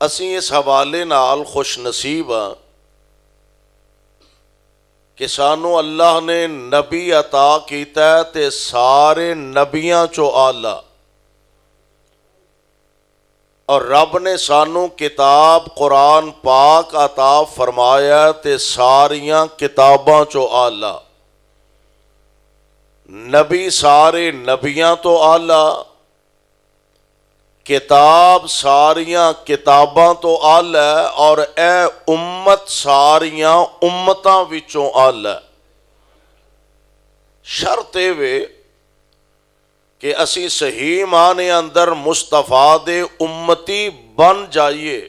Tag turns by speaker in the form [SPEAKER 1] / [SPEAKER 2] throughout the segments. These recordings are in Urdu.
[SPEAKER 1] اسی اس حوالے نال خوش نصیب ہاں کہ سانو اللہ نے نبی عطا کیتا ہے تے سارے نبیاں چو آلہ، اور رب نے سانو کتاب قرآن پاک عطا فرمایا تے ساریاں کتاباں چو آلہ، نبی سارے نبیاں تو آلہ، کتاب ساریاں کتاباں تو آلہ ہے، اور اے امت ساریاں امتاں وچوں آلہ ہے۔ شرط وے کہ اسی صحیح معنی اندر مصطفیٰ دے امتی بن جائیے،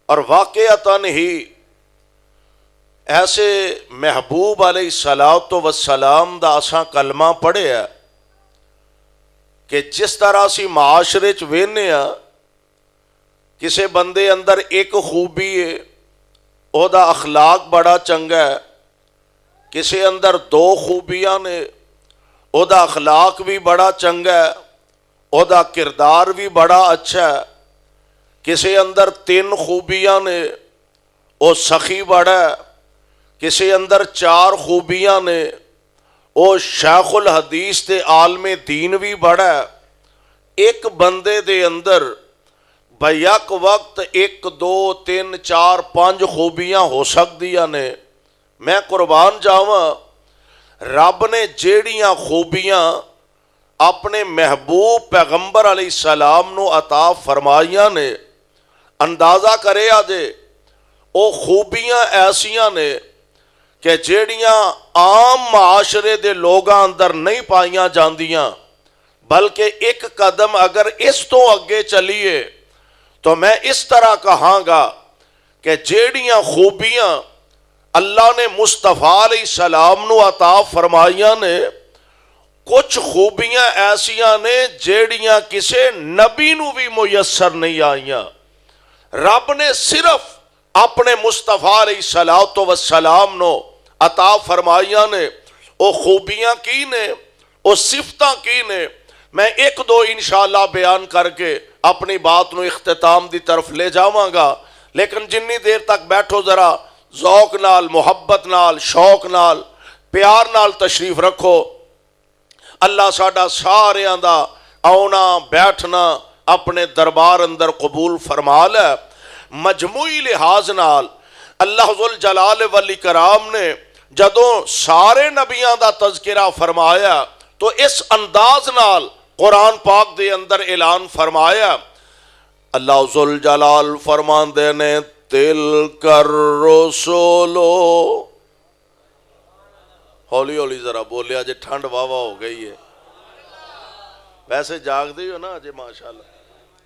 [SPEAKER 1] اور واقعتاً ہی ایسے محبوب علیہ السلام دا اساں کلمہ پڑھے ہے کہ جس طرح اسی معاشرے چ وینے ہاں کسے بندے اندر ایک خوبی ہے، او دا اخلاق بڑا چنگا ہے، کسے اندر دو خوبیاں نے، او دا اخلاق بھی بڑا چنگا ہے، او دا کردار بھی بڑا اچھا ہے، کسے اندر تین خوبیاں نے، او سخی بڑا ہے، کسے اندر چار خوبیاں نے، او شیخ الحدیث تے عالم دین بھی بڑا ہے۔ ایک بندے دے اندر بیک وقت ایک دو تین چار پانچ خوبیاں ہو سکدیاں نے۔ میں قربان جاواں، رب نے جیڑیاں خوبیاں اپنے محبوب پیغمبر علیہ السلام نو عطا فرمائیاں نے، اندازہ کرے آجے او خوبیاں ایسیاں نے کہ جیڑیاں عام معاشرے دے لوگاں اندر نہیں پائیاں جاندیاں، بلکہ ایک قدم اگر اس تو اگے چلیے تو میں اس طرح کہاں گا کہ جیڑیاں خوبیاں اللہ نے مصطفیٰ علیہ السلام نو عطا فرمائیاں نے، کچھ خوبیاں ایسیاں نے جیڑیاں کسے نبی نو بھی میسر نہیں آئیاں۔ رب نے صرف اپنے مصطفیٰ علیہ السلام نو عطا فرمائیاں نے۔ او خوبیاں کی نے، او صفتاں کی نے، میں ایک دو انشاءاللہ بیان کر کے اپنی بات نو اختتام دی طرف لے جاواں گا، لیکن جنی دیر تک بیٹھو ذرا ذوق نال، محبت نال، شوق نال، پیار نال تشریف رکھو۔ اللہ ساڈا ساریاں دا آنا بیٹھنا اپنے دربار اندر قبول فرما لے۔ مجموعی لحاظ نال اللہ ذوالجلال والاکرام نے جدوں سارے نبیاں دا تذکرہ فرمایا تو اس انداز نال قرآن پاک دے اندر اعلان فرمایا۔ اللہ ذوالجلال فرماندے نے تلک الرسول، ہولی ہولی ذرا بولیا جے ٹھنڈ واہ ہو گئی ہے، ویسے جاگ دی ہو نا جے ماشاءاللہ۔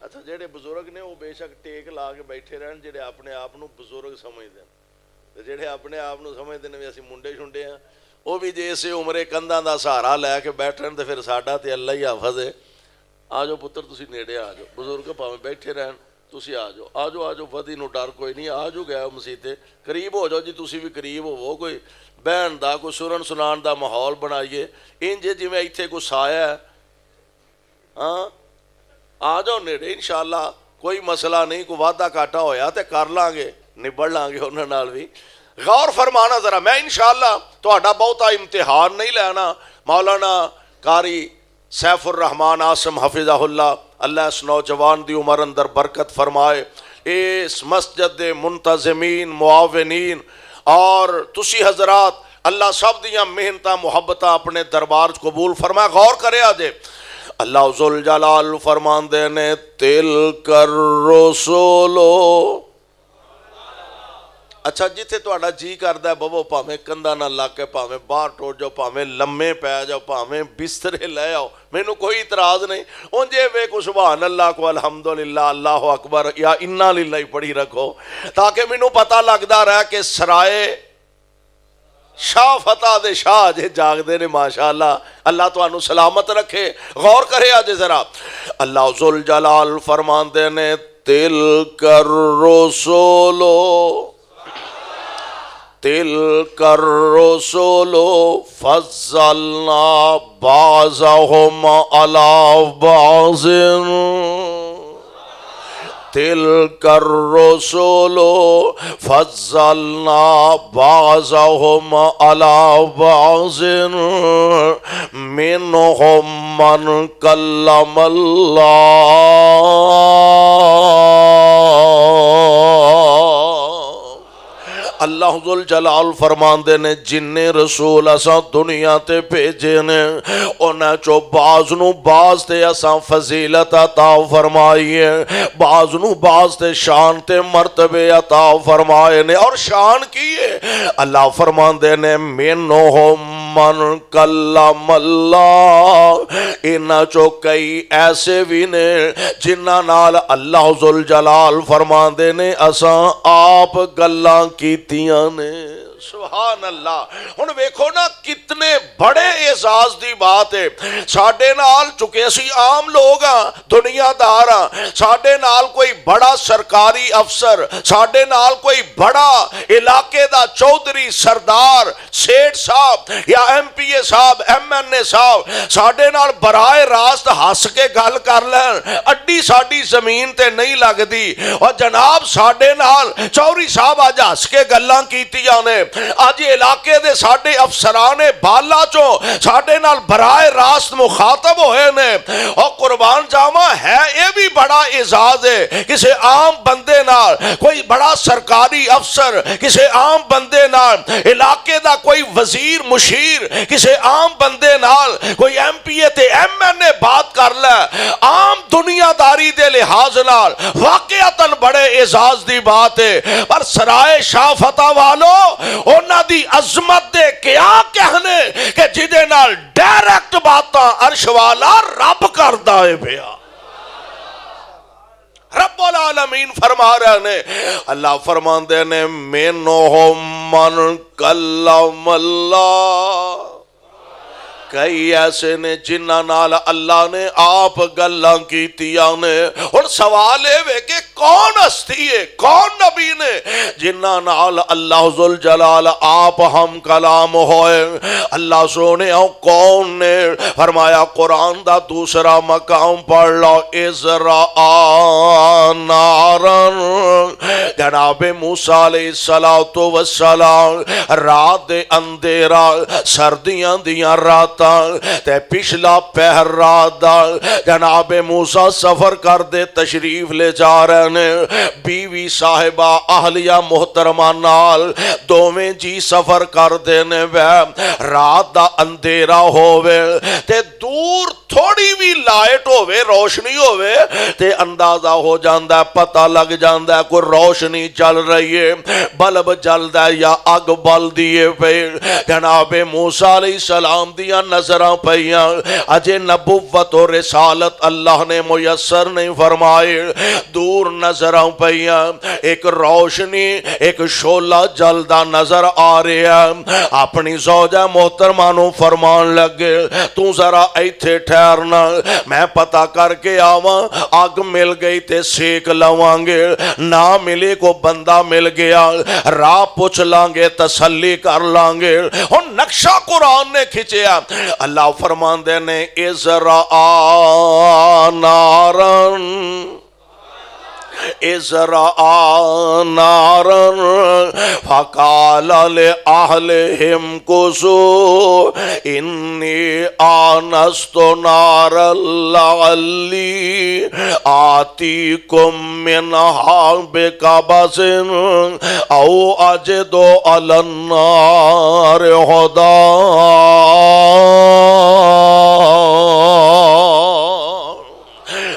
[SPEAKER 1] اچھا جڑے بزرگ نے وہ بے شک ٹیک لا کے بیٹھے رہن، جڑے اپنے آپ نو بزرگ سمجھ دیں، جڑے اپنے آپ نو سمجھ دیں بھی اسی منڈے شنڈے ہیں، وہ بھی جے اسے عمرے کندھاں دا سہارا لے کے بیٹھن تے پھر ساڈا تے اللہ ہی حافظ ہے۔ آجو پتر تسی نیڑے آجو، بزرگ پاویں بیٹھے رہن، تسی آجو آجو ودی نو ڈر کوئی نہیں، آجو گئے مسیتے قریب ہو جاؤ جی، تسی بھی قریب ہو، کوئی بہن دا کوئی سنن سنان دا ماحول بنائیے، انجے جی میں ایتھے کو سایہ ہے، ہاں آ جاؤ نیڑے، انشاءاللہ کوئی مسئلہ نہیں، کوئی وعدہ کاٹا ہویا تے کر لیں گے، نبڑ لیں گے انہاں نال بھی۔ غور فرمانا ذرا، میں انشاءاللہ تہاڈا بہتا امتحان نہیں لینا۔ مولانا قاری سیف الرحمان عاصم حفظہ اللہ، اللہ اس نوجوان دی عمر اندر برکت فرمائے، اس مسجد دے منتظمین، معاونین اور تسی حضرات، اللہ سب دیاں محنتاں محبتاں اپنے دربار قبول فرمائے۔ غور کرے آجے اللہ ذوالجلال فرماندے نے تلک الرسول، اچھا جتھے تہاڈا جی کردا ہے بابو، پاویں کندھا نہ لگ کے، پاویں باہر ٹوٹ جاؤ، پاویں لمے پے جاؤ، پاویں بسترے لے آؤ، مینوں کوئی اعتراض نہیں۔ اونجے وے کو سبحان اللہ کو الحمدللہ اللہ اکبر یا انا للہ پڑھی رکھو، تاکہ مینوں پتہ لگدا رہے کہ سرائے شاہ فتح دے شاہ جے جاگ دے نے ماشاءاللہ، اللہ تو انو سلامت رکھے۔ غور کرے آجے ذرا، اللہ ذوالجلال فرماندے نے تلک الرسول، تلک الرسول فضلنا بعضهم على بعض، تلک الرسل فضلنا بعضهم على بعض منهم من کلم اللہ ذوالجلال فرماندے نے جننے رسول اساں دنیا تے بھیجے نے انہاں چو بعض نو بعض تے اساں فضیلت عطا فرمائی ہے، بعض نو بعض تے شان تے مرتبے عطا فرمائے نے، اور شان کی ہے اللہ فرماندے نے منہم من کلم اللہ، انہاں چو کئی ایسے بھی نے جنہاں نال اللہ ذوالجلال فرماندے نے اساں آپ گلاں کیتیاں نے۔ سبحان اللہ۔ ہن ویکھو نا کتنے بڑے اعزاز دی بات ہے، ساڈے نال چکے اسی عام لوگ ہاں، دنیا دار ہاں، ساڈے نال کوئی بڑا سرکاری افسر، ساڈے نال کوئی بڑا علاقے دا چودھری، سردار، سیٹھ صاحب یا ایم پی اے صاحب، ایم این اے صاحب ساڈے نال براہ راست ہس کے گل کر لین، اڈی ساڈی زمین تے نہیں لگدی، اور جناب ساڈے نال چوہری صاحب اج ہس کے گلاں کیتیاں نے، آج علاقے دے ساڈے افسران بالا چو ساڈے نال براہ راست مخاطب ہوئے نے، اور قربان جاواں ہے یہ بھی بڑا اعزاز ہے کسی عام بندے نال، کوئی بڑا سرکاری افسر کسی عام بندے نال، علاقے دا کوئی وزیر مشیر کسی عام بندے نال، کوئی ایم پی اے تے ایم این اے بات کر لے عام دنیا داری دے لحاظ نال واقعتاً بڑے اعزاز دی بات ہے، پر سرائے شاہ فتح والو انہاں دی عظمت دے کیا کہنے کہ جدے نال ڈائریکٹ باتاں عرش والا رب کردا ہے پیا۔ رب العالمین فرما رہے نے، اللہ فرماندے نے منہم من کلم اللہ، کئی ایسے نے جنہاں نال اللہ نے آپ گلاں کیتیاں نے۔ اور سوال ہے کہ کون ہستی ہے، کون نبی نے جنہاں نال اللہ ذوالجلال آپ ہم کلام ہوئے؟ اللہ سونے کون نے؟ فرمایا قرآن دا دوسرا مقام پڑھ لو، اذ رأى نارا، جناب موسیٰ علیہ السلام رات دے اندھیرا، سردیاں دیاں رات تے پچھلا پہر رات دا، جناب موسیٰ سفر کر دے تشریف لے جا رہے نے، بیوی صاحبہ اہلیہ محترمہ نال دوویں جی سفر کر دے نے، رات دا اندھیرا ہووے تے دور تھوڑی بھی لائٹ ہووے، روشنی ہووے تے اندازہ ہو جاندہ ہے، پتہ لگ جاندہ ہے کوئی روشنی چل رہی ہے، بلب جلدہ ہے یا اگ بل دیے پہ۔ جناب موسیٰ علیہ السلام دیا نظرہ پہیاں، اجے نبوت و رسالت اللہ نے میسر نہیں فرمائے، دور نظرہ پہیاں ایک روشنی، ایک شولہ جلدہ نظر آ رہی ہے۔ اپنی زوجہ محترمہ نو فرمان لگے تو ذرا ایتھے ٹھہرنا، میں پتہ کر کے آواں، آگ مل گئی تے سیک لوانگے، نہ ملے کو بندہ مل گیا راہ پوچھ لانگے، تسلی کر لانگے۔ اور نقشہ قرآن نے کھچیا، اللہ فرماندے نے اذ رأى نارا، اذ رأى نارا فقال لأهلهم كثوا إني آنست نارا لعلي آتيكم منها بقبس أو أجد على النار هدى۔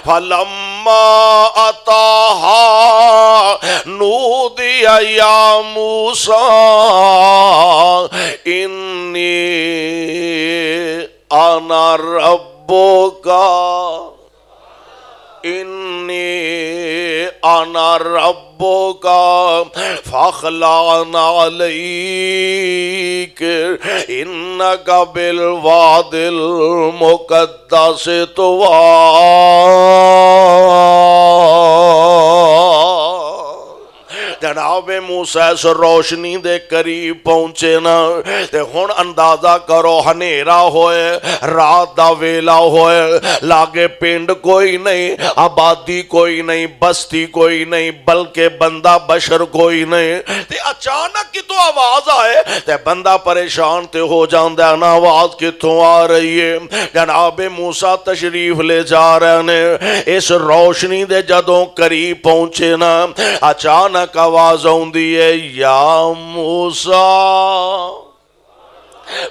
[SPEAKER 1] فلما أتاها نودي يا موسى إني أنا ربك إني أنا ربك فاخلع عليك إنك بالواد المقدس طوى۔ جناب موسیٰ اس روشنی دے قریب پہنچے نا تے ہن اندازہ کرو ہنیرا ہوئے رات دا ویلا ہوئے لاگے پنڈ کوئی نہیں آبادی کوئی نہیں بستی کوئی نہیں بلکہ بندہ بشر کوئی نہیں تے اچانک کی تو آواز آئے تے بندہ پریشان تے ہو جاندہ ہے نا آواز کتوں آ رہی ہے جناب موسیٰ تشریف لے جا رہے ہیں اس روشنی دے جدوں قریب پہنچے نا اچانک آواز ہوندی ہے یا موسیٰ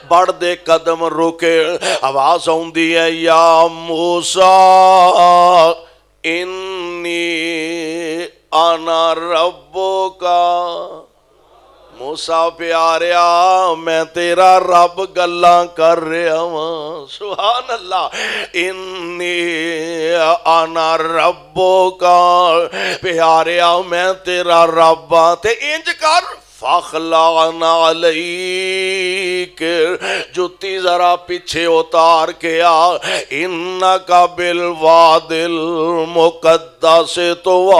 [SPEAKER 1] بڑھ دے قدم رکے آواز ہوندی ہے یا موسیٰ انی انا ربکا موسیٰ پیاریا میں تیرا رب گلاں کر رہا ہوں سبحان اللہ انی انا ربکا پیاریا میں تیرا رب تے انج کر فاخلعنا علیک جتی ذرا پیچھے اتار کے آ انکا بالواد المقدس طوی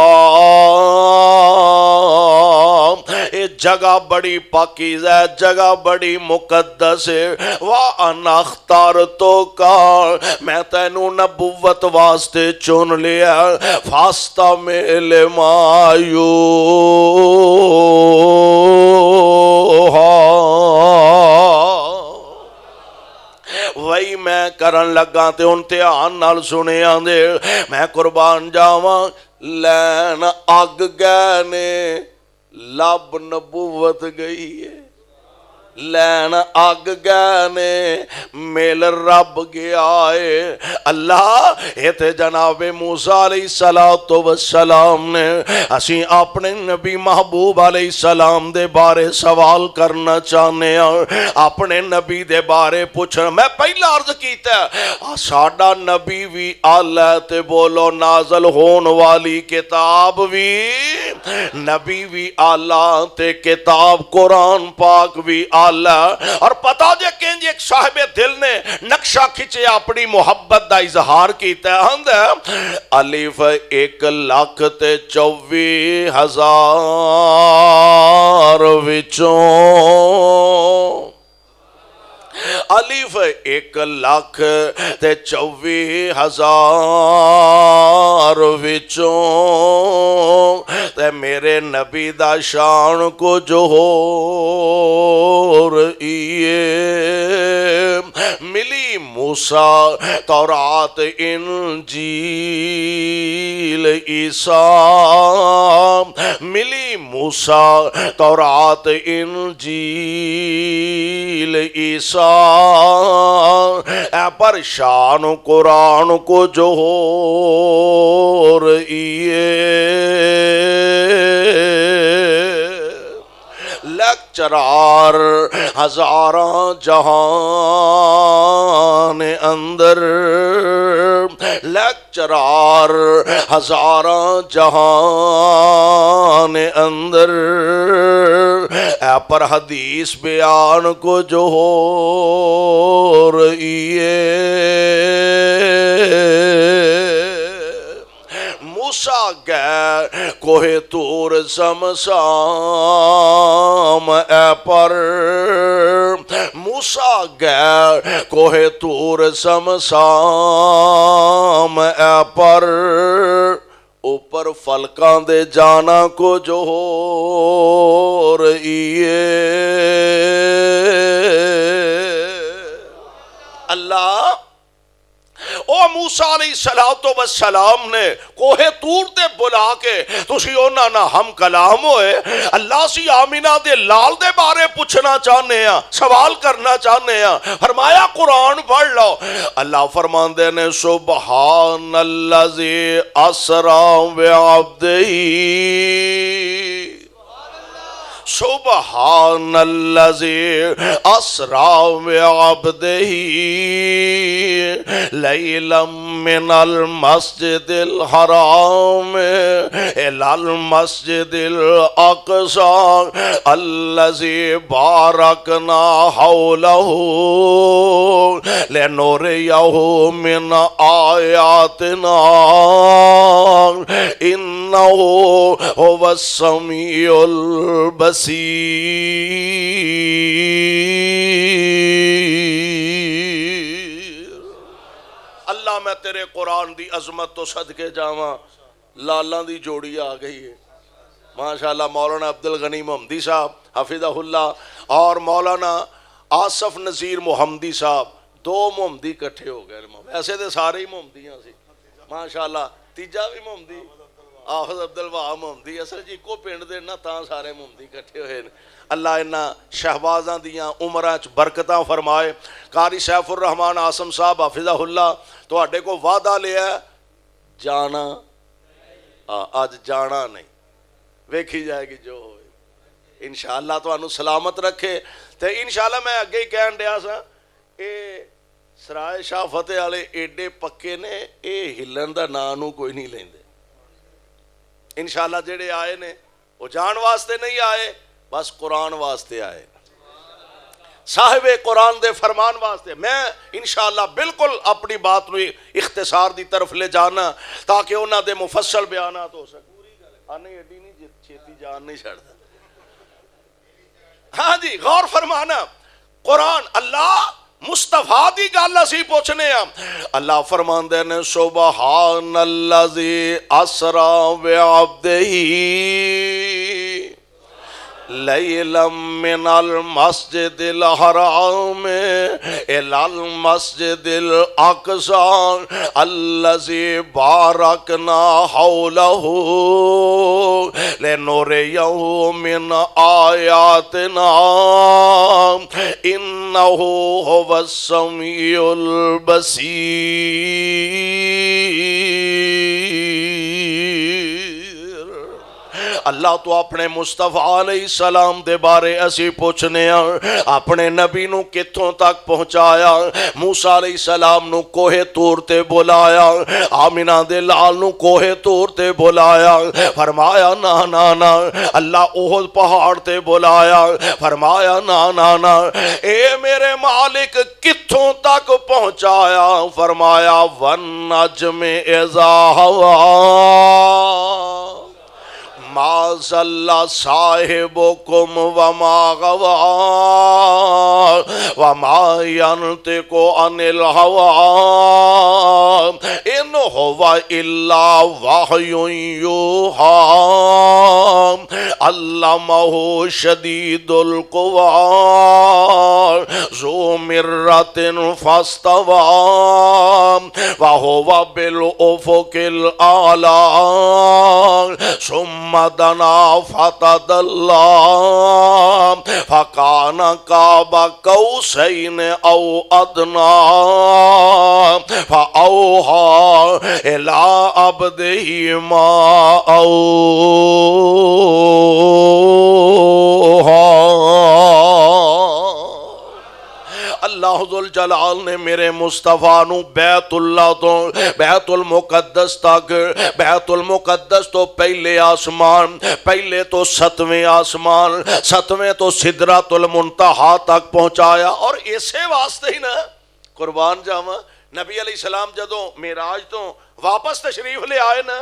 [SPEAKER 1] یہ جگہ بڑی پاکیزہ ہے جگہ بڑی مقدس ہے وَأَنَا اخْتَارْتُكَ میں تینوں نبوت واسطے چن لیا فَاسْتَمِعْ لِمَا وہی میں کرن لگا تے ان دھیان نال سنے آندے میں قربان جاواں لین اگ گئے نے لب نبوت گئی ہے لین اگ گئے نے میل رب گیا ہے اللہ یہ تے جناب موسیٰ علیہ السلام نے اسی اپنے نبی محبوب علیہ السلام دے بارے سوال کرنا چاہنے ہیں اپنے نبی دے بارے پوچھنا میں پہلا عرض کیتا ہے ساڈا نبی بھی آلہ تے بولو نازل ہون والی کتاب بھی نبی بھی آلہ تے کتاب قرآن پاک بھی اللہ اور پتا جے کہ ایک صاحب دل نے نقشہ کھچے اپنی محبت دا اظہار کیتا ہے الف 1,24,000 وچوں الف 1,24,000 وچوں تے میرے نبی دا شان کو جو ہو رہی ملی موسیٰ تورات انجیل عیسیٰ ملی موسیٰ تورات انجیل عیسیٰ اے پر شان قرآن کو جو ہو رہی لیکچرار ہزاراں جہان اندر لیکچرار ہزاراں جہان اندر اے پر حدیث بیان کو جو ہو رہی ہے موسیٰ گئے کوہ طور زمزم اے پر موسیٰ گئے کوہ طور زمزم اے پر اوپر فلکاں دے جانا کو جو ہو رہی ہے اللہ او موسیٰ علیہ السلام نے کوہ طور تے بلا کے تسی اونا نہ ہم کلام ہوئے اللہ سی آمینہ دے لال دے بارے پوچھنا چاہنے ہیں سوال کرنا چاہنے ہیں فرمایا قرآن پڑھ لو اللہ فرمان دے نے سبحان الذی اسرا بعبدہ سبحان الذی اسرا بعبدہ لیلا من المسجد الحرام الى المسجد الاقصى الذي باركنا حوله لنريه من آياتنا إن انہو هو السمیع البصیر۔ اللہ میں تیرے قرآن دی عظمت تو صدقے جاواں، لالاں دی جوڑی آ گئی ہے ماشاءاللہ۔ مولانا عبدالغنی محمدی صاحب حفظہ اللہ اور مولانا آصف نذیر محمدی صاحب، دو محمدی کٹھے ہو گئے۔ ایسے تو سارے ہی محمدیاں سی ماشاءاللہ، تیجا بھی محمدی، آفز عبدالوہاب محمدی، اصل جی کو پنڈ دے نا تاں سارے محمدی کٹھے ہوئے۔ اللہ انہاں شہبازاں دیاں عمراں چ برکتاں فرمائے۔ قاری سیف الرحمان آسم صاحب حفظہ اللہ تواڈے کو وعدہ لیا ہے جانا، آج جانا نہیں، ویکھی جائے گی جو ہوئے انشاءاللہ تانوں سلامت رکھے۔ تے انشاءاللہ میں اگے ہی کہن ڈیا سا، اے سرائے شاہ فتح والے ایڈے پکے نے، اے ہلن دا نانو کوئی نہیں لیندے انشاءاللہ۔ جڑے آئے نے وہ جان واسطے نہیں آئے، بس قرآن واسطے آئے، صاحب قرآن دے فرمان واسطے۔ میں انشاءاللہ بالکل اپنی بات نو اختصار دی طرف لے جانا تاکہ انہاں دے مفصل بیانات ہو سکے۔ آنے ایڈی نہیں چھیتی جان نہیں چھڑتا۔ ہاں جی غور فرمانا، قرآن اللہ مصطفیٰ دی گل اسی پوچھنے ہیں۔ اللہ فرماندے نے سبحان الذی اسرا بعبدہ لیلا من المسجد الحرام الی المسجد الاقصی الذی بارکنا حولہ لنریہ من آیاتنا انہ هو السمیع البصیر۔ اللہ تو اپنے مصطفیٰ علیہ السلام دے بارے اسی پوچھنے ہیں، اپنے نبی نو کتھوں تک پہنچایا؟ موسیٰ علیہ السلام نو کوہ طور تے بلایا، آمنہ دے لال نو کوہ طور تے بلایا، فرمایا نا نا نا۔ اللہ احد پہاڑ تے بلایا، فرمایا نا نا نا۔ اے میرے مالک کتھوں تک پہنچایا؟ فرمایا والنجم اذا ہوا ما ضل صاحبکم وما غوا وما ينطق عن الهوى ان هو الا وحی یوحی علمہ شدید القوی ذو مرۃ فاستوی وهو بالافق الاعلی ثم دنا فتدلی فکان قاب قوسین او ادنی فاوحی الی عبدہ ما اوحی۔ اللہ ذوالجلال نے میرے مصطفیٰ نو بیت اللہ تو بیت المقدس تک، بیت المقدس تو پہلے آسمان، پہلے تو ستویں آسمان، ستویں تو سدرۃ المنتہا تک پہنچایا۔ اور اسے واسطے ہی نا قربان جاواں نبی علیہ السلام جدوں معراج تو واپس تشریف لے آئے نا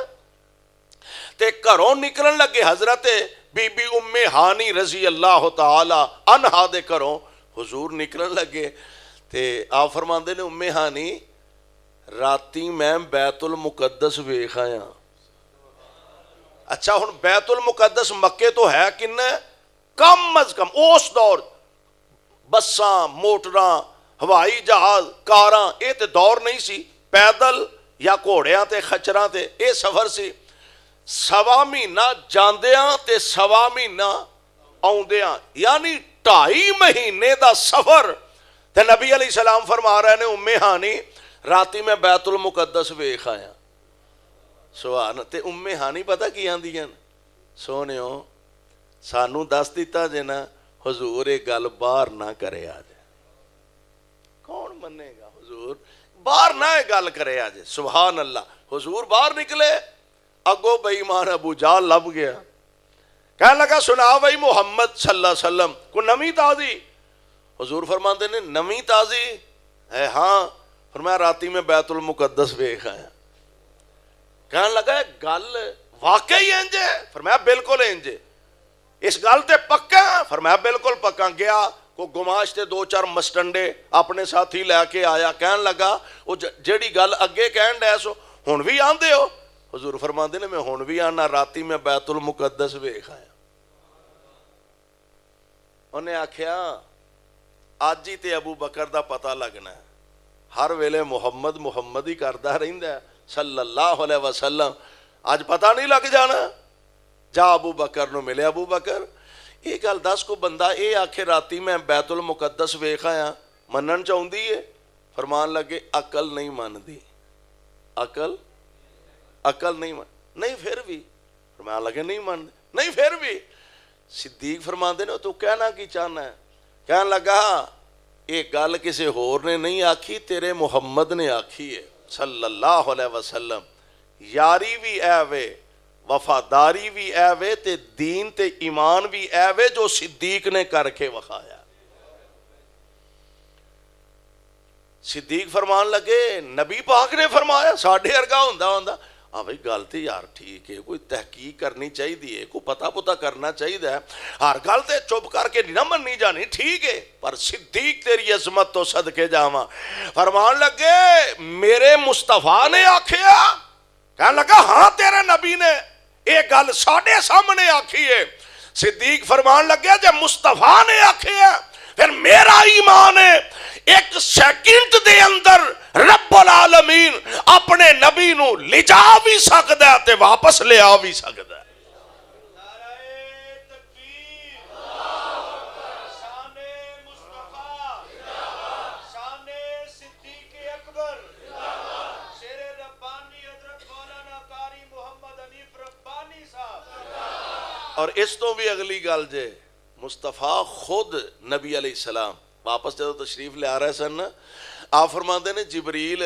[SPEAKER 1] تے گھروں نکلن لگے، حضرت بی بی ام ہانی رضی اللہ تعالی عنہا دے گھروں حضور نکلن لگے تے آپ فرماندے نے ام ہانی راتی میں بیت المقدس ویکھ آیا۔ اچھا ہن بیت المقدس مکے تو ہے کنے؟ کم از کم اس دور بساں موٹراں ہوائی جہاز کاراں اے تے دور نہیں سی، پیدل یا گھوڑیاں تے خچراں تے اے سفر سی۔ سوا مہینہ جاندیاں تے سوا مہینہ آؤندیاں، یعنی 2.5 مہینے دا سفر۔ تے نبی علیہ السلام فرما رہے نے ام ہانی راتی میں بیت المقدس ویکھ آیا۔ سبحان۔ تے ام ہانی پتہ کی آندیاں سونیو سانو دس دیتا جے نا حضور ایک گل باہر نہ کرے آج، کون منے گا حضور باہر نہ ایک گل کرے آج۔ سبحان اللہ۔ حضور باہر نکلے، اگو بے ایمان ابو جہل لب گیا، کہنے لگا سنا بھائی محمد صلی اللہ علیہ وسلم کو نمی تازی؟ حضور فرماندے نے نمی تازی ہے؟ ہاں۔ فرمایا راتی میں بیت المقدس ویکھ آیا۔ کہنے لگا گل واقعی انج ہے؟ فرمایا بالکل انج ہے۔ اس گل تے پکا؟ فرمایا بالکل پکا۔ گیا کو گماش تے 2-4 مسٹنڈے اپنے ساتھی لے کے آیا، کہن لگا وہ جیڑی گل اگے کہن ڈے سو ہن بھی آندے ہو؟ حضور فرماندے نے میں ہن بھی آنا، راتی میں بیت المقدس ویکھ آیا۔ انہیں آکھیا اج ہی تے ابو بکر دا پتہ لگنا ہے، ہر ویلے محمد محمد ہی کردا رہندا ہے صلی اللہ علیہ وسلم، اج پتہ نہیں لگ جانا؟ جا ابو بکر نو ملے۔ ابو بکر یہ گل دس، کو بندہ یہ آکھے راتی میں بیت المقدس ویکھ آیا، منن چاہندی ہے؟ فرمان لگے عقل نہیں مندی، عقل نہیں پھر بھی فرمان لگے نہیں مان، نہیں پھر بھی۔ صدیق فرماندے نے تو کہنا کی چاہنا ہے؟ کہنے لگا یہ گل کسی ہور نے نہیں آکھی، تیرے محمد نے آکھی ہے صلی اللہ علیہ وسلم۔ یاری بھی اے وے، وفاداری بھی اے وے، تے دین تے ایمان بھی اے وے جو صدیق نے کر کے وکھایا۔ صدیق فرمان لگے نبی پاک نے فرمایا، ساڈے ارگا ہوندا ہاں بھائی گل تے یار ٹھیک ہے، کوئی تحقیق کرنی چاہیے، کوئی پتہ پتہ کرنا چاہیے، ہر گل تے چپ کر کے نہیں مننی جانی، ٹھیک ہے، پر صدیق تیری عظمت تو صدقے جاواں۔ فرمان لگے میرے مصطفیٰ نے آکھیا؟ کہنے لگا ہاں تیرے نبی نے ایک گل ساڈے سامنے آکھی ہے۔ صدیق فرمان لگے جب مصطفیٰ نے آکھیا پھر میرا ایمان ہے ایک سیکنڈ دے اندر رب العالمین اپنے نبی نو لے جا بھی سکدا ہے تے واپس لے آ بھی سکدا ہے۔ اور اس تو بھی اگلی گل جے، مصطفیٰ خود نبی علیہ السلام واپس جدو تشریف لے آ رہے سن، آپ فرماندے نے جبریل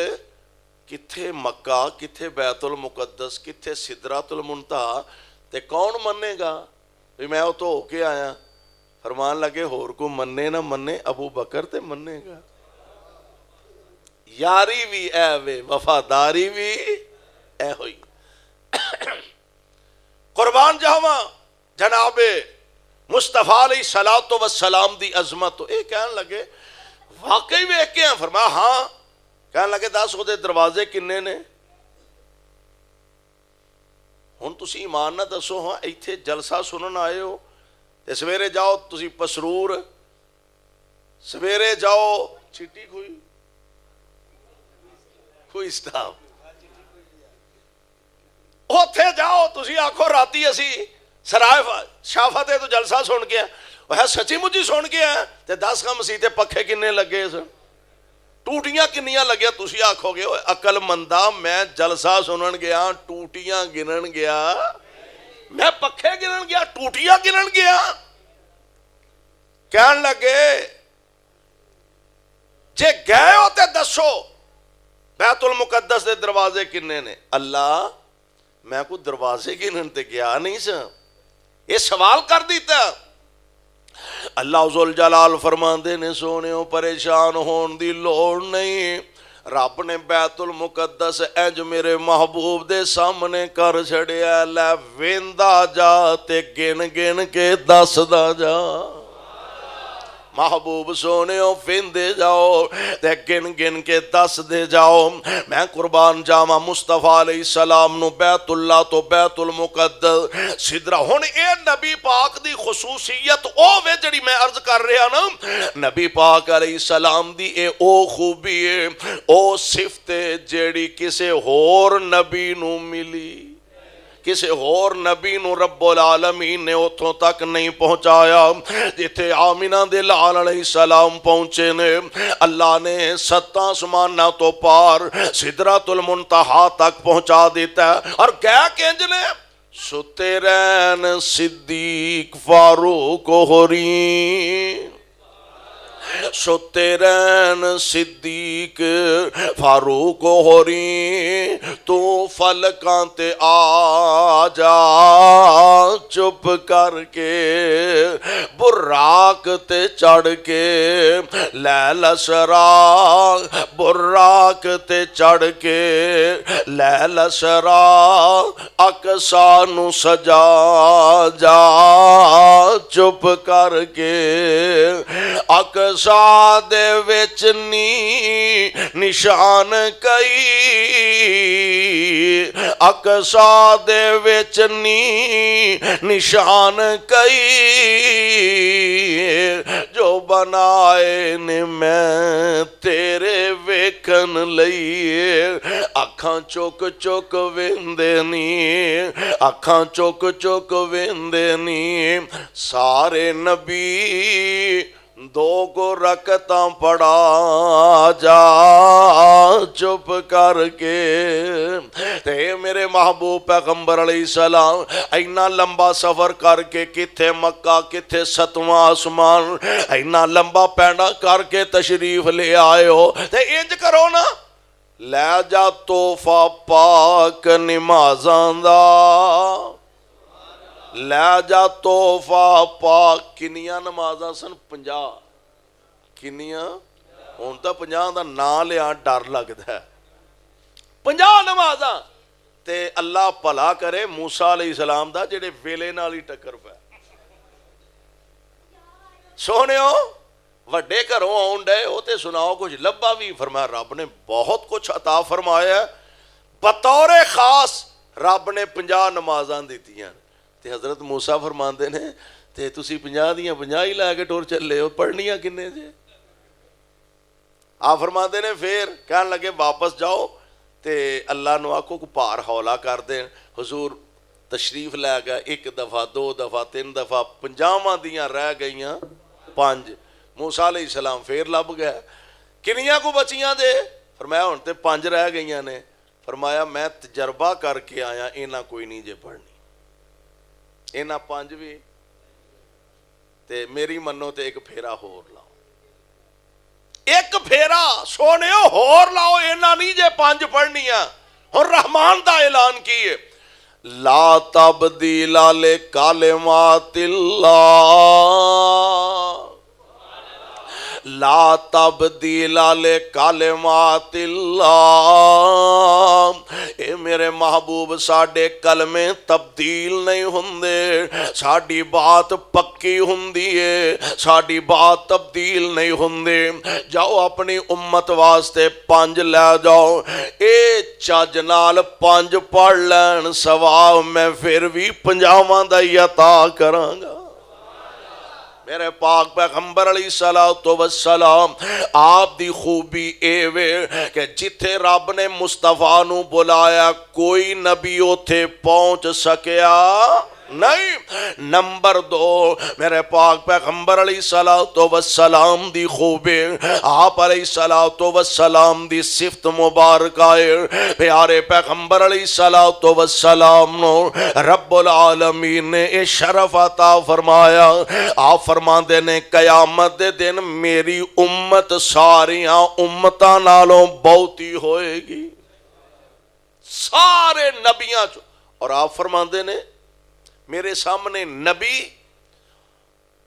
[SPEAKER 1] کتھے مکہ، کتھے بیت المقدس، کتھے سدرۃ المنتہا، تے کون منے گا بھی میں تو ہو کے آیا؟ فرمان لگے ہور کو منے نہ منے، ابو بکر تے منے گا۔ یاری بھی اے وے، وفاداری بھی اے ہوئی۔ قربان جاواں جناب مصطفیٰ علیہ السلام دی عظمت۔ تو یہ کہنے لگے واقعی ویکھ کے ہیں؟ فرمایا ہاں۔ کہنے لگے دس وہ دروازے کنے نے؟ ہن تسی ایمان نہ دسو، ہاں ایتھے جلسہ سنن آئے ہو تے سویرے جاؤ تسی پسرور، سویرے جاؤ چٹی کوئی سٹاپ، اوتھے جاؤ تسی آکھو راتی اسی سرائے شاہ فتح تو جلسہ سن کے ہیں، وہ ہے سچی مجھے سن کے ہیں تے 10 کا مسیح پکھے کنے لگے سن، ٹوٹیاں کنیاں لگیا؟ تسی آکھو گے عقل مندہ میں جلسہ سنن گیا، ٹوٹیاں گنن گیا، میں پکھے گنن گیا، ٹوٹیاں گنن گیا؟ کہن لگے جے گئے ہو تے دسو بیت المقدس دے دروازے کنے نے؟ اللہ میں کو دروازے گنن تے گیا نہیں سا، یہ سوال کر دیتا۔ اللہ ذوالجلال فرماندے نے سونےو پریشان ہون دی لوڑ نہیں، رب نے بیت المقدس انج میرے محبوب دے سامنے کر چھڑیا، لے ویندا جا تے گن گن کے دسدا جا۔ محبوب سونےو ویندے جاؤ تے گن گن کے دس دے جاؤ۔ میں قربان جاواں مصطفیٰ علیہ السلام نو بیت اللہ تو بیت المقدس سدرہ، ہن اے نبی پاک دی خصوصیت او وے جڑی میں عرض کر رہا نا، نبی پاک علیہ السلام دی اے او خوبی ہے، او صفت جڑی کسے ہور نبی نو ملی، کسی اور نبی نو رب العالمین نے اتھوں تک نہیں پہنچایا جتھے آمینہ دے لال علیہ السلام پہنچے نے۔ اللہ نے 7 آسماناں تو پار سدرۃ المنتہا تک پہنچا دیتا ہے، اور کیا کنج نے ستے رہن صدیق فاروق ہوری، ستے رہن صدیق فاروق ہوری، تو فلکاں تے آ جا چپ کر کے براق تے چڑھ کے لیل اسرا براق تے چڑھ کے لیل اسرا اقصا نو سجا جا چپ کر کے اقصا دے وچ نشان کئی اقصا دے وچ نشان کئی جو بنائے نے میں تیرے ویکھن لئیے اکھاں چوک چوک ویندے نی اکھاں چوک چوک ویندے نی سارے نبی دو کو رکعتاں پڑھا جا چپ کر کے تے میرے محبوب پیغمبر علیہ السلام اینا لمبا سفر کر کے کتھے مکہ کتھے ستواں آسمان اینا لمبا پینڈا کر کے تشریف لے آئے ہو تے انج کرو نا لے جا توفہ پاک نمازاں دا لے جا توفہ پاک کنیاں نمازاں سن 50 کنیاں ہن تا 50 دا نام لیا ڈر لگدا ہے 50 نمازاں تے اللہ بھلا کرے موسیٰ علیہ السلام دا جڑے ویلے نال ہی ٹکر پیا سونےو وڈے گھروں آن ڈے او تے سناؤ کچھ لبا بھی فرمایا رب نے بہت کچھ عطا فرمایا ہے بطور خاص رب نے 50 نمازاں دیتیاں تے حضرت موسیٰ فرماندے نے تے تسی 50 دیاں 50 ہی لے کے ٹور چلے ہو پڑھنیاں کنے جے آپ فرماندے نے پھر کہنے لگے واپس جاؤ تے اللہ نو آکو کو پار حولا کر دیں حضور تشریف لے گیا 1 دفعہ 2 دفعہ 3 دفعہ 50 دیاں رہ گئیاں 5 موسیٰ علیہ السلام پھر لب گیا کنیاں کو بچیاں دے فرمایا ہن تے 5 رہ گئیاں نے فرمایا میں تجربہ کر کے آیا اینا کوئی نہیں جے پڑھنی اینا 5 بھی تے میری منو تے ایک پھیرا ہور لاؤ ایک پھیرا سونے ہور لاؤ اینا نہیں جے 5 پڑھنیاں اور رحمان دا اعلان کیے لا تبدیل لکلمات اللہ لا تبدیل لکلمات اللہ اے میرے محبوب ساڈے کلمے تبدیل نہیں ہوندے ساڈی بات پکی ہوندی ہے ساڈی بات تبدیل نہیں ہوندے جاؤ اپنی امت واسطے 5 لے جاؤ اے چج نال 5 پڑھ لین ثواب میں پھر بھی 50 دا ہی عطا کراں گا میرے پاک پیغمبر علیہ السلام آپ دی خوبی اے وے کہ جتھے رب نے مصطفیٰ نو بلایا کوئی نبی اوتھے پہنچ سکیا نہیں نمبر 2 میرے پاک پیغمبر علیہ السلام دی خوبی آپ علیہ السلام دی صفت مبارکہ پیارے پیغمبر علیہ السلام نو رب العالمین نے اے شرف عطا فرمایا آپ فرماندے نے قیامت دے دن میری امت ساریاں امتاں نالوں بہتی ہوئے گی سارے نبیاں اور آپ فرماندے نے میرے سامنے نبی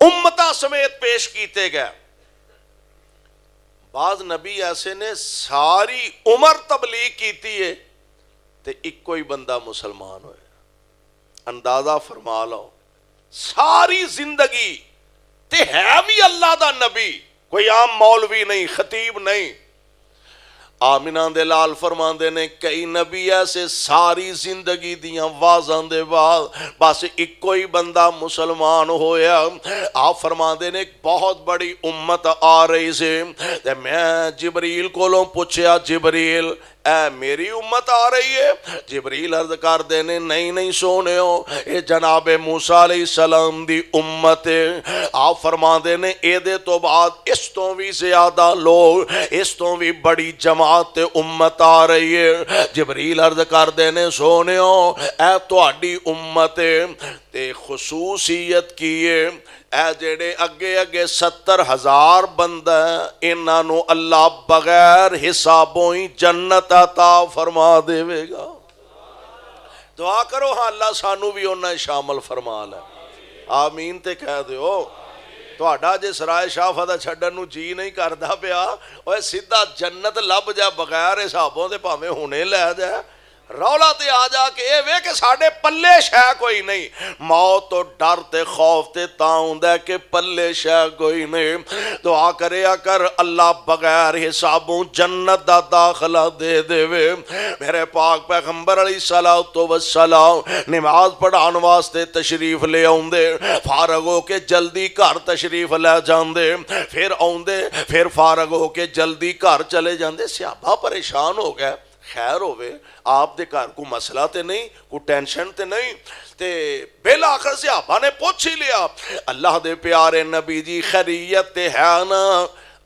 [SPEAKER 1] امتہ سمیت پیش کیتے گئے بعض نبی ایسے نے ساری عمر تبلیغ کیتی ہے تے ایک کوئی بندہ مسلمان ہوئے اندازہ فرما لو ساری زندگی تے ہے بھی اللہ دا نبی کوئی عام مولوی نہیں خطیب نہیں آمینہ دے لال فرماندے نے کئی نبی ایسے ساری زندگی دیاں وازاں دے بعد بس ایک کوئی بندہ مسلمان ہویا آپ فرماندے نے ایک بہت بڑی امت آ رہی سے تے میں جبریل کو لوں پوچھیا جبریل اے میری امت آ رہی ہے جبریل عرض کر دینے نہیں سونے ہو اے جناب موسیٰ علیہ السلام دی امت ہے آپ فرما دینے اے دے تو بعد اس تو بھی زیادہ لوگ اس تو بھی بڑی جماعت امت آ رہی ہے جبریل عرض کر دینے سونے ہو اے تو اڈی امت ہے تے خصوصیت کیے اے جڑے اگے 70,000 بندہ انہاں نو اللہ بغیر حسابوں ہی جنت عطا فرما دے گا دعا کرو ہاں اللہ سانو بھی انہیں شامل فرما لے آمین تے کہہ دیو تہاڈا جے سرائے شافا دا چھڈن نو جی نہیں کردا پیا اوے سیدھا جنت لب جا بغیر حسابوں تے بھاویں ہونے لے جائے رولا تے آ جا کے اے وے کہ ساڈے پلے شے کوئی نہیں موت تو ڈر تے خوف تے تاں ہوندا کہ پلے شے کوئی نہیں دعا کریا کر اللہ بغیر حسابوں جنت دا داخلہ دے دے وے میرے پاک پیغمبر علیہ الصلوۃ والسلام نماز پڑھان واسطے تشریف لے آوندے فارغ ہو کے جلدی گھر تشریف لے جاندے پھر آوندے پھر فارغ ہو کے جلدی گھر چلے جاندے صحابہ پریشان ہو گئے خیر ہوئے آپ دے گھر کو مسئلہ تے نہیں کو ٹینشن تے نہیں تے بالآخر صحابہ نے پوچھ ہی لیا اللہ دے پیارے نبی جی خیریت تے ہے نا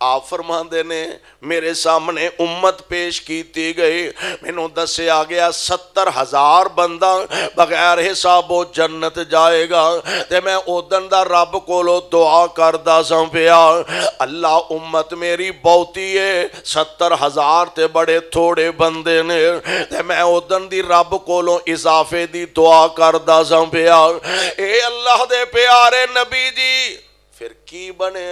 [SPEAKER 1] آپ فرماندے نے میرے سامنے امت پیش کیتی گئی مینوں دسیا گیا 70,000 بندہ بغیر حساب و جنت جائے گا تے میں اودن دا رب کولو دعا کردا ساں پیا اللہ امت میری بہتی ہے 70,000 تے بڑے تھوڑے بندے نے تے میں اودن دی رب کولو اضافے دی دعا کردا ساں پیا اے اللہ دے پیارے نبی جی پھر کی بنے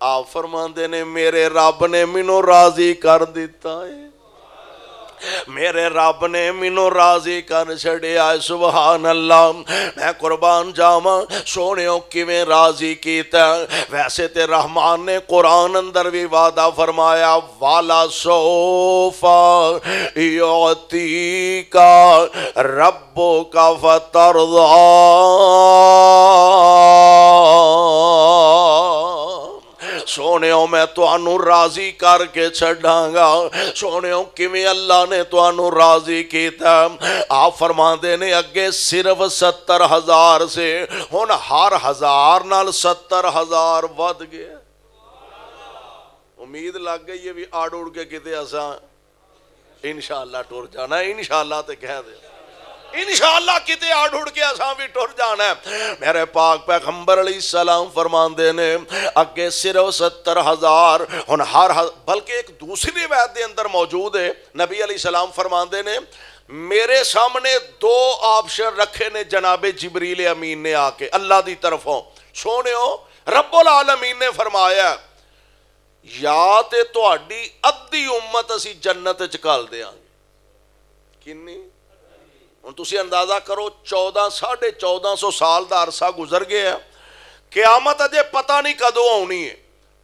[SPEAKER 1] آپ فرماندے نے میرے رب نے مینوں راضی کر دیتا ہے میرے رب نے مینوں راضی کر چھڑیا ہے سبحان اللہ میں قربان جاواں سونےو کیویں راضی کیتا ویسے تے رحمان نے قرآن اندر بھی وعدہ فرمایا والا سوفا یعطیک ربک فترضی سونےو میں توانو راضی کر کے چھڑاں گا سونےو کیویں اللہ نے توانو راضی کیتا آپ فرماندے نے اگے صرف 70,000 سے ہن ہر 1000 نال 70,000 ود گیا امید لگ گئی یہ بھی آڑ اڑ کے کتے اساں انشاءاللہ ٹر جانا ہے انشاءاللہ تے کہہ دے انشاءاللہ کتے آڑ اڑ کے اساں بھی ٹر جانا ہے میرے پاک پیغمبر علیہ السلام فرماندے نے اگے صرف 70,000 ہن ہر بلکہ ایک دوسری روایت دے اندر موجود ہے نبی علیہ السلام فرماندے نے میرے سامنے 2 آپشن رکھے نے جناب جبریل امین نے آ کے اللہ دی طرفوں سونےو رب العالمین نے فرمایا یا تے تہاڈی ادھی امت اسی جنت وچ گھل دیاں گے کنی ہن تسی اندازہ کرو 14,500 سال دا عرصہ گزر گیا قیامت اجے پتہ نہیں کدوں آنی ہے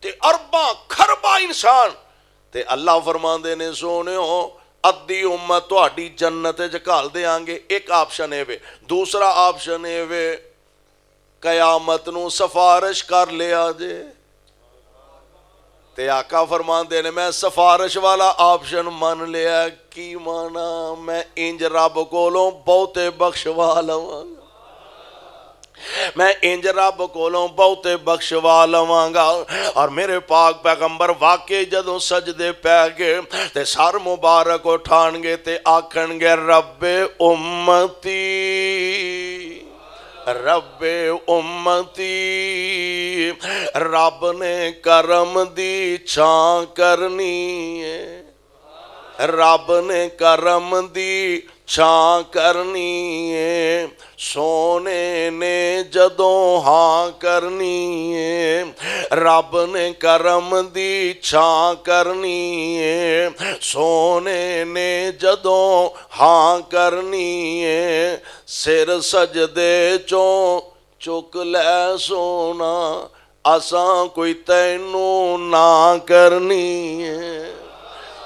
[SPEAKER 1] تے ارباں کھرباں انسان تے اللہ فرماندے نے سونےو ادھی امت تہاڈی جنت وچ گھل دیاں گے ایک آپشن ہے وے دوسرا آپشن ہے وے قیامت نو سفارش کر لیا جے تے آقا فرماندے نے میں سفارش والا آپشن من لیا کی مانا میں انج رب کولوں بہتے بخشوا لواں میں انج رب کولوں بہتے بخشوا لواں گا اور میرے پاک پیغمبر واقعی جدوں سجدے پہ گئے تے سر مبارک اٹھان گے تے آکھن گے رب امتی رب امتی رب نے کرم دی چھاں کرنی ہے رب نے کرم دی چھاں کرنی ہے سونے نے جدوں ہاں کرنی ہے رب نے کرم دی چھاں کرنی ہے سونے نے جدوں ہاں کرنی ہے سر سجدے چوں چک لے سونا اساں کوئی تینوں نہ کرنی ہے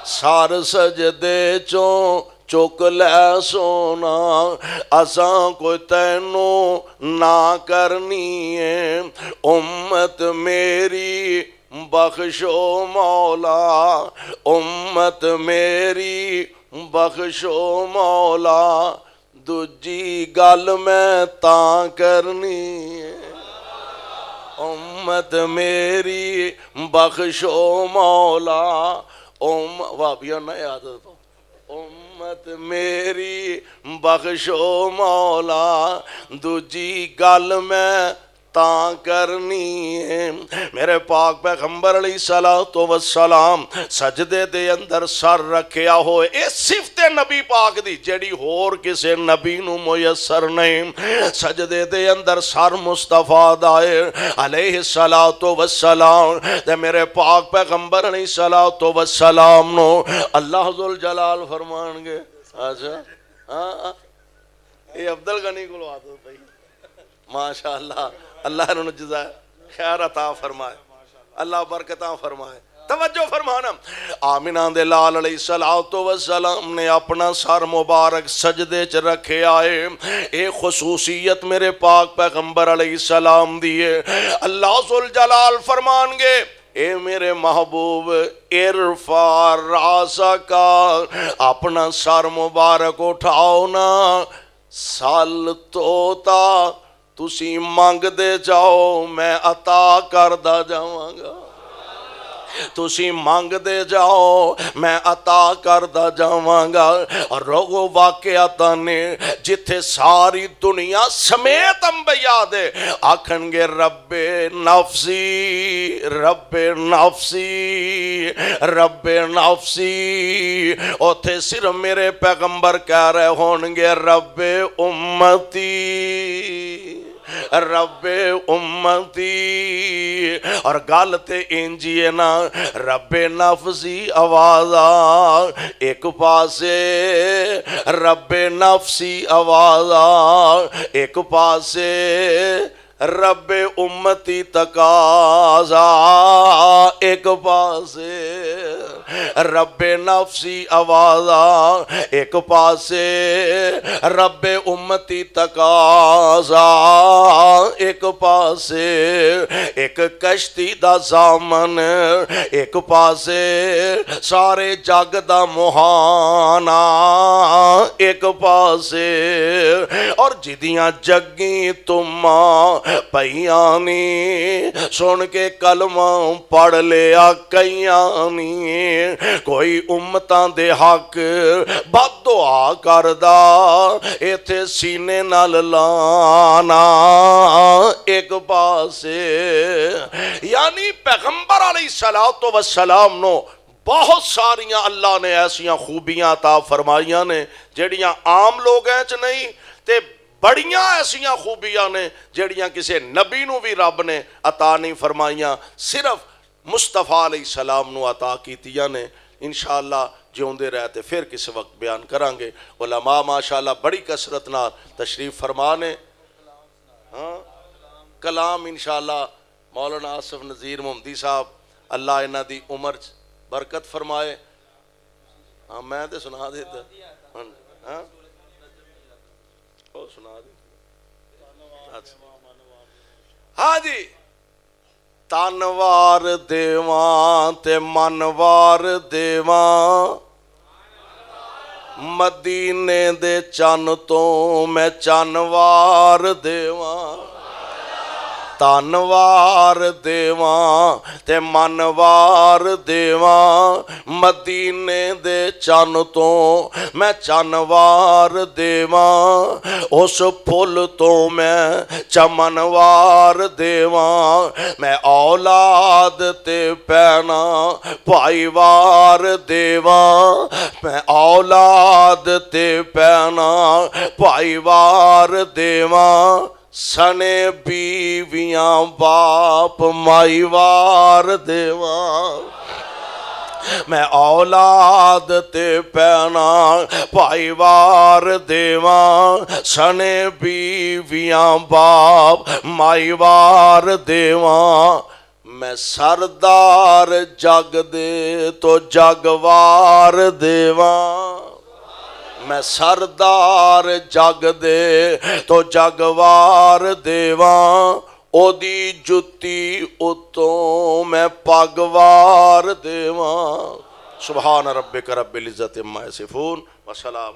[SPEAKER 1] سار سجدے چوں چک لے سونا اساں کوئی تینوں نہ کرنی ہے امت میری بخشو مولا امت میری بخشو مولا دوجی گل میں تاں کرنی ہے امت میری بخشو مولا وابیوں نہ یاد امت میری بخشو مولا دوجی گل میں تاں کرنی ہے۔ میرے پاک پیغمبر علیہ الصلوۃ والسلام سجدے دے اندر سر رکھیا ہوئے، اے صفت نبی پاک دی جڑی ہور کسے نبی نو میسر نہیں۔ سجدے دے اندر سر مصطفیٰ دائے علیہ الصلوۃ والسلام تے میرے پاک پیغمبر علیہ الصلوۃ والسلام نو اللہ ذوالجلال فرمان گے اچھا ہاں یہ عبدل غنی کو لوا دو بھائی، ماشاءاللہ اللہ انہوں نے جزائے خیر عطا فرمائے، اللہ برکتاں فرمائے۔ توجہ فرمانا، آمینہ دے لال علیہ الصلوۃ والسلام نے اپنا سر مبارک سجدے چ رکھے آئے، ایک خصوصیت میرے پاک پیغمبر علیہ السلام دیے۔ اللہ ذوالجلال فرمان گے اے میرے محبوب ارفع راسک، اپنا سر مبارک اٹھاؤ نا، سال توتا تسی مانگ دے جاؤ میں عطا کردہ جاواں گا، تسی مانگ دے جاؤ میں عطا کردہ جاواں گا۔ اور روگو واقعات نے جتھے ساری دنیا سمیت انبیاء دے آکھن گے رب نفسی رب نفسی رب نفسی، اوتھے صرف میرے پیغمبر کہہ رہے ہون گے رب امتی رب امتی، اور گالتے انجیے نا رب نفسی آوازا ایک پاسے، رب نفسی آوازا ایک پاسے، رب امتی تقاضا ایک پاسے، رب نفسی آوازا ایک پاسے، رب امتی تقاضا ایک پاسے، ایک کشتی دا زامن ایک پاسے، سارے جگ دا مہانا ایک پاسے، اور جدیاں جگیں تماں پیانی سن کے کلمہ پڑھ لیا کئیانی، کوئی امتاں دے حق بد دعا کردہ ایتھے سینے نال لانا ایک پاسے۔ یعنی پیغمبر علیہ الصلوۃ والسلام نو بہت ساریاں اللہ نے ایسیاں خوبیاں عطا فرمائیاں نے جڑیاں عام لوگ ہیں چ نہیں، تے بڑیاں ایسیاں خوبیاں نے جڑیاں کسے نبی نو بھی رب نے عطا نہیں فرمائیاں، صرف مصطفیٰ علیہ السلام نو عطا کیتیاں نے۔ انشاءاللہ جیوندے رہتے پھر کس وقت بیان کرانگے۔ علماء ماشاءاللہ بڑی کثرت نال تشریف فرمانے، ہاں کلام انشاءاللہ مولانا آصف نذیر محمدی صاحب اللہ انہاں دی عمر برکت فرمائے۔ ہاں میں تے سنا دیتا ہاں سنا دی ہاں جی، تنوار دیواں تے منوار دیواں، مدینے دے چن تو میں چنوار دیواں، تنوار دیواں تے منوار دیواں، مدینے دے چن تو میں چنوار دیواں، اس پھل تو میں چمنوار دیواں، میں اولاد تے پینا پائیوار دیواں، میں اولاد تے پینا پائیوار دیواں، سنے بیویاں باپ مائیوار دیواں، میں اولاد تے پینا پائیوار دیواں، سنے بیویاں باپ مائیوار دیواں، میں سردار جگ دے تو جگوار دیواں، میں سردار جگ دے تو جگوار دیواں، او دی جتی اتوں میں پگوار دیواں۔ سبحان ربک رب العزت عما یصفون وسلام۔